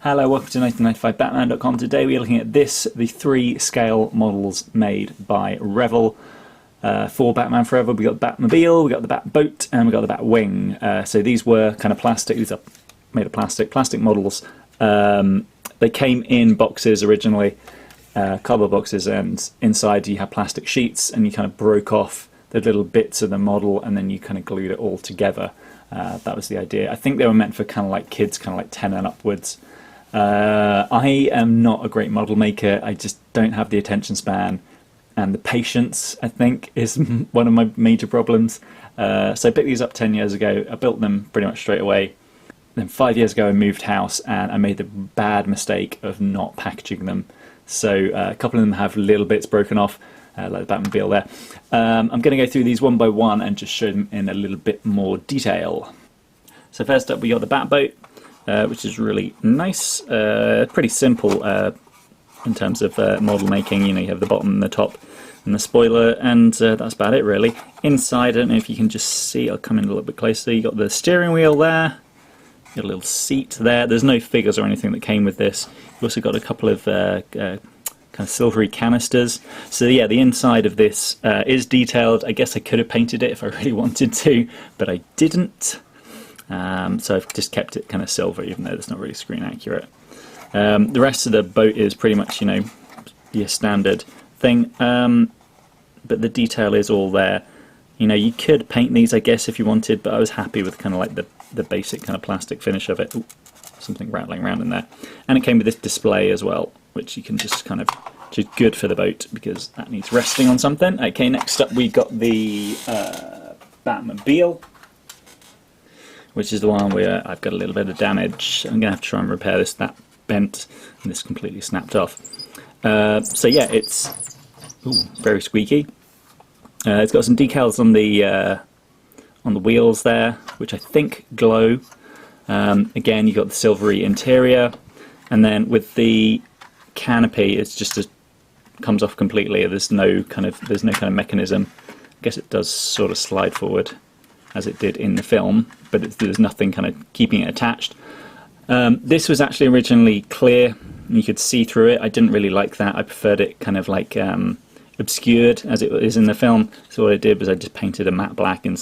Hello, welcome to 1995batman.com. Today we are looking at the 3 scale models made by Revell for Batman Forever. We got the Batmobile, we got the Batboat, and we got the Batwing. So these were kind of plastic, these are made of plastic models. They came in boxes originally, cardboard boxes, and inside you had plastic sheets, and you kind of broke off the little bits of the model and then you kind of glued it all together. That was the idea. I think they were meant for kind of like kids, kind of like 10 and upwards. I am not a great model maker. I just don't have the attention span, and the patience, I think, is one of my major problems. So I picked these up 10 years ago. I built them pretty much straight away. Then 5 years ago I moved house and I made the bad mistake of not packaging them. So a couple of them have little bits broken off, like the Batmobile there. I'm going to go through these one by one and just show them in a little bit more detail. So first up we got the Batboat, which is really nice, pretty simple in terms of model making. You know, you have the bottom and the top and the spoiler, and that's about it really. Inside, I don't know if you can just see, I'll come in a little bit closer, you got the steering wheel there, you got a little seat there. There's no figures or anything that came with this. You've also got a couple of kind of silvery canisters. So yeah, the inside of this is detailed. I guess I could have painted it if I really wanted to, but I didn't. So I've just kept it kind of silver, even though it's not really screen accurate. The rest of the boat is pretty much, you know, your standard thing, but the detail is all there. You know, you could paint these, I guess, if you wanted, but I was happy with kind of like the basic kind of plastic finish of it. Ooh, something rattling around in there. And it came with this display as well, which you can just kind of, which is good for the boat because that needs resting on something. Okay, next up we got the Batmobile, which is the one where I've got a little bit of damage. I'm going to have to try and repair this. That bent and this completely snapped off. So yeah, it's very squeaky. It's got some decals on the wheels there, which I think glow. Again, you've got the silvery interior, and then with the canopy, it's just comes off completely. There's no kind of mechanism. I guess it does sort of slide forward as it did in the film, but there's nothing kind of keeping it attached. This was actually originally clear, and you could see through it. I didn't really like that. I preferred it kind of like obscured as it is in the film. So what I did was I just painted a matte black on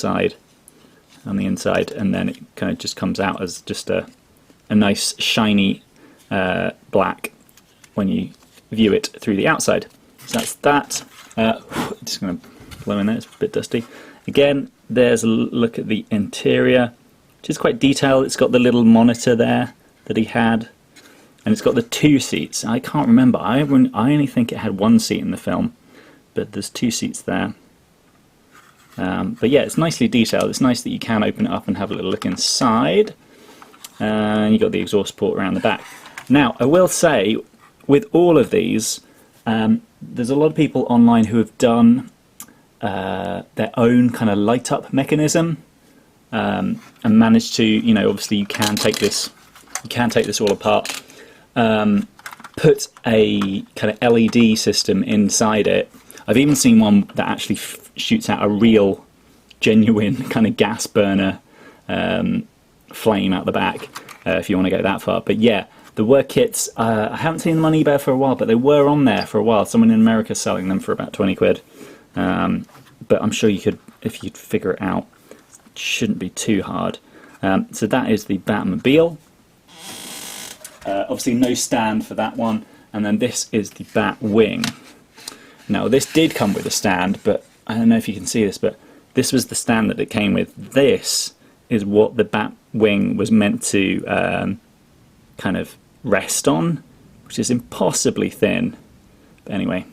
the inside, and then it kind of just comes out as just a nice shiny black when you view it through the outside. So that's that. Just going to blow in there, it's a bit dusty. Again, there's a look at the interior, which is quite detailed. It's got the little monitor there that he had, and it's got the 2 seats. I can't remember, I only think it had 1 seat in the film, but there's 2 seats there. But yeah, it's nicely detailed. It's nice that you can open it up and have a little look inside. And you've got the exhaust port around the back. Now, I will say, with all of these, there's a lot of people online who have done their own kind of light up mechanism, and managed to, you know, obviously you can take this all apart, put a kind of LED system inside it. I've even seen one that actually shoots out a real, genuine kind of gas burner flame out the back, if you want to go that far. But yeah, the work kits, I haven't seen them on eBay for a while, but they were on there for a while. Someone in America selling them for about 20 quid. But I'm sure you could, if you'd figure it out, it shouldn't be too hard. So that is the Batmobile. Obviously no stand for that one. And then this is the Batwing. Now this did come with a stand, but I don't know if you can see this, but this was the stand that it came with. This is what the Batwing was meant to kind of rest on, which is impossibly thin. But anyway,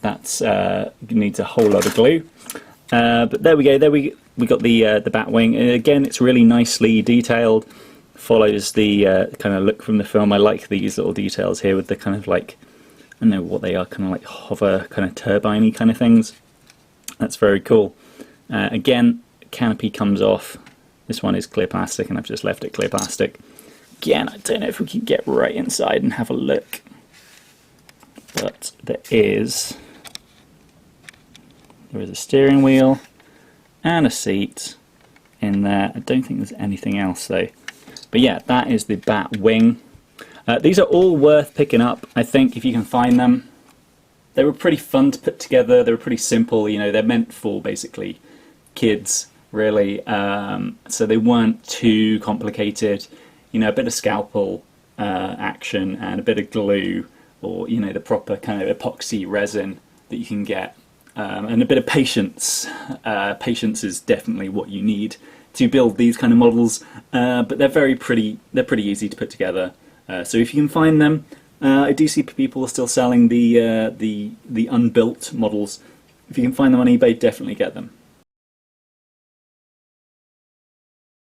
that's needs a whole lot of glue. But there we go. There we got the Batwing. And again, it's really nicely detailed. Follows the kind of look from the film. I like these little details here with the kind of like, I don't know what they are, kind of like hover, kind of turbine-y kind of things. That's very cool. Again, canopy comes off. This one is clear plastic, and I've just left it clear plastic. Again, I don't know if we can get right inside and have a look, but there is a steering wheel and a seat in there. I don't think there's anything else though. But yeah, that is the Batwing. These are all worth picking up, I think, if you can find them. They were pretty fun to put together. They were pretty simple. You know, they're meant for basically kids, really. So they weren't too complicated. You know, a bit of scalpel action and a bit of glue, or you know, the proper kind of epoxy resin that you can get, and a bit of patience. Patience is definitely what you need to build these kind of models. But they're pretty easy to put together. So if you can find them, I do see people are still selling the unbuilt models. If you can find them on eBay, definitely get them.